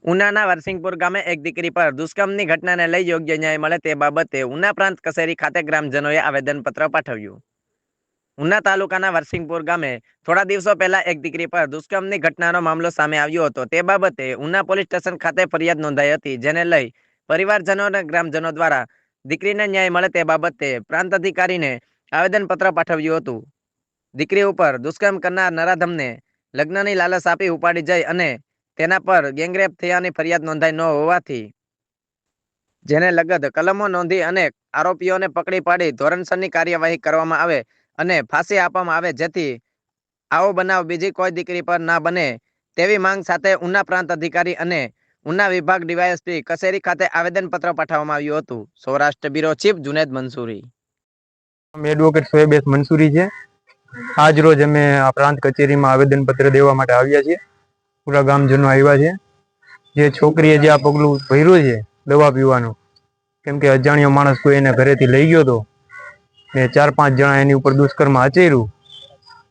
ઉનાના વરસિંગપુર ગામે એક દીકરી પર દુષ્કર્મની ઘટનાને લઈ યોગ્ય ન્યાય મળે તે બાબતે ઉના પ્રાંત કચેરી ખાતે ગ્રામજનોએ આવેદનપત્ર પાઠવ્યું. ઉના તાલુકાના વરસિંગપુર ગામે થોડા દિવસો પહેલા એક દીકરી પર દુષ્કર્મની ઘટનાનો મામલો સામે આવ્યો હતો. તે બાબતે ઉના પોલીસ સ્ટેશન ખાતે ફરિયાદ નોંધાઈ હતી, જેને લઈ પરિવારજનો અને ગ્રામજનો દ્વારા દીકરીને ન્યાય મળે તે બાબતે પ્રાંત અધિકારીને આવેદનપત્ર પાઠવ્યું હતું. દીકરી ઉપર દુષ્કર્મ કરનાર નરાધમને લગ્નની લાલચ આપી ઉપાડી જઈ અને તેના પર ગેંગરેપ થયાની ફરિયાદ નોંધાઈ ન હોવાથી જેને લગત કલમો નોંધી અને આરોપીઓને પકડી પાડી ધોરણસરની કાર્યવાહી કરવામાં આવે અને ફાંસી આપવામાં આવે, જેથી આવો બનાવ બીજી કોઈ દીકરી પર ના બને તેવી માંગ સાથે ઉના પ્રાંત અધિકારી અને ઉના વિભાગ ડીવાયએસપી કચેરી ખાતે આવેદનપત્ર પાઠવવામાં આવ્યું હતું. Saurashtra bureau chief Junaid Mansuri. Advocate Shoaib S Mansuri છે. આજ રોજ અમે આ પ્રાંત કચેરીમાં આવેદનપત્ર દેવા માટે આવ્યા છીએ. પૂરા ગામજનો આવ્યા છે. જે છોકરીએ જે આ પગલું ભર્યું છે દવા પીવાનું, કેમ કે અજાણ્યો માણસ કોઈ એને ઘરેથી લઈ ગયો હતો ને 4-5 જણા એની ઉપર દુષ્કર્મ આચર્યું,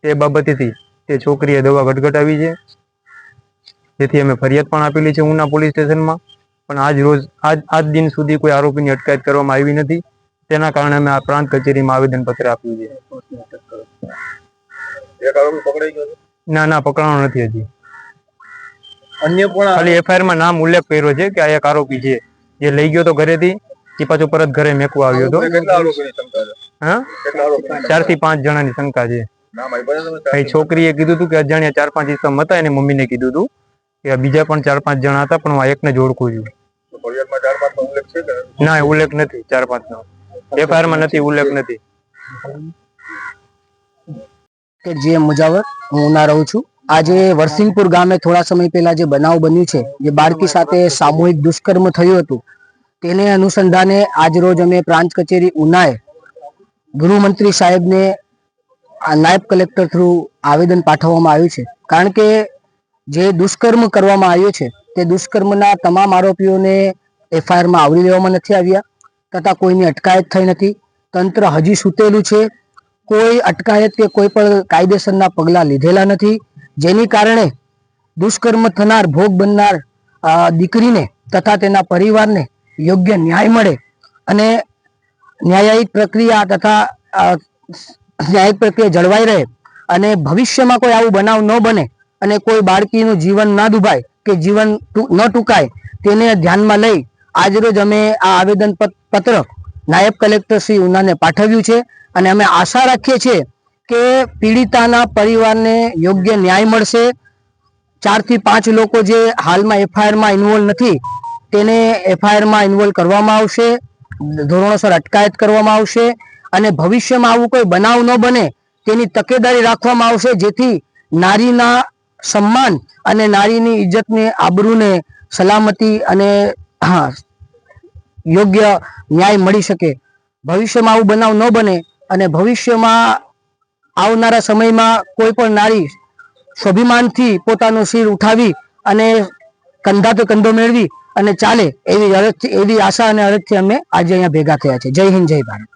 એ બાબતેથી તે છોકરીએ દવા ગટગટાવી છે. જેથી અમે ફરિયાદ પણ આપેલી છે ઉના પોલીસ સ્ટેશનમાં, પણ આજ દિન સુધી કોઈ આરોપીની અટકાયત કરવામાં આવી નથી. તેના કારણે અમે આ પ્રાંત કચેરીમાં આવેદનપત્ર આપ્યું છે. ના, પકડાણો નથી હજી. અન્ય પણ ખાલી એફઆઈઆરમાં નામ ઉલ્લેખ કર્યો છે કે આ એક આરોપી છે જે લઈ ગયો તો ઘરેથી, એ પાછો પરત ઘરે મેકવા આવ્યો હતો. 4 થી 5 જણાની શંકા છે. છોકરીએ કીધું હતું કે અજાણ્યા 4-5 ઇસમ હતા, એને મમ્મીને કીધું હતું કે બીજા પણ 4-5 જણા હતા, પણ હું આ એકને જ ઓળખું છું. ના, ઉલ્લેખ નથી 4-5 નો. એફઆઈઆરમાં નથી, ઉલ્લેખ નથી. જે મુજાવર હું ઉના રહું છું. આજે વરસિંગપુર ગામે થોડા સમય પહેલા જે બનાવ બન્યું છે, જે બાળકી સાથે સામૂહિક દુષ્કર્મ થયું હતું, તેને અનુસંધાને આજ રોજ અમે પ્રાંત કચેરી ઉનાએ ગૃહમંત્રી સાહેબને નાયબ કલેક્ટર થ્રુ આવેદન પાઠવવામાં આવ્યું છે. કારણ કે જે દુષ્કર્મ કરવામાં આવ્યું છે તે દુષ્કર્મના તમામ આરોપીઓને એફઆઈઆરમાં આવરી લેવામાં નથી આવ્યા તથા કોઈની અટકાયત થઈ નથી. તંત્ર હજી સૂતેલું છે. કોઈ અટકાયત કે કોઈ પણ કાયદેસરના પગલાં લીધેલા નથી, જેની કારણે દુષ્કર્મ થનાર ભોગ બનનાર દીકરીને તથા તેના પરિવારને યોગ્ય ન્યાય મળે અને ન્યાયિક પ્રક્રિયા તથા ન્યાયિક પ્રક્રિયા જળવાઈ રહે અને ભવિષ્યમાં કોઈ આવું બનાવ ન બને અને કોઈ બાળકીનું જીવન ના દુભાય કે જીવન ન ટૂંકાય, તેને ધ્યાનમાં લઈ આજરોજ અમે આ આવેદન પત્ર નાયબ કલેક્ટર શ્રી ઉનાને પાઠવ્યું છે. અને અમે આશા રાખીએ છીએ કે પીડિતાના પરિવારને યોગ્ય ન્યાય મળશે. 4 થી 5 લોકો જે હાલમાં એફઆઈઆરમાં ઇન્વોલ્વ નથી, તેને એફઆઈઆરમાં ઇન્વોલ્વ કરવામાં આવશે, ધોરણોસર અટકાયત કરવામાં આવશે અને ભવિષ્યમાં આવું કોઈ બનાવ ન બને તેની તકેદારી રાખવામાં આવશે, જેથી નારીના સન્માન અને નારીની ઇજ્જતને, આબરૂને સલામતી અને યોગ્ય ન્યાય મળી શકે. ભવિષ્યમાં આવું બનાવ ન બને અને ભવિષ્યમાં આવનારા સમયમાં કોઈ પણ નારી સ્વાભિમાનથી પોતાનું શિર ઉઠાવી અને કંધાતો કંધો મેળવી અને ચાલે એવી આશા અને અરજથી અમે આજે અહીંયા ભેગા થયા છે. જય હિન્દ, જય ભારત.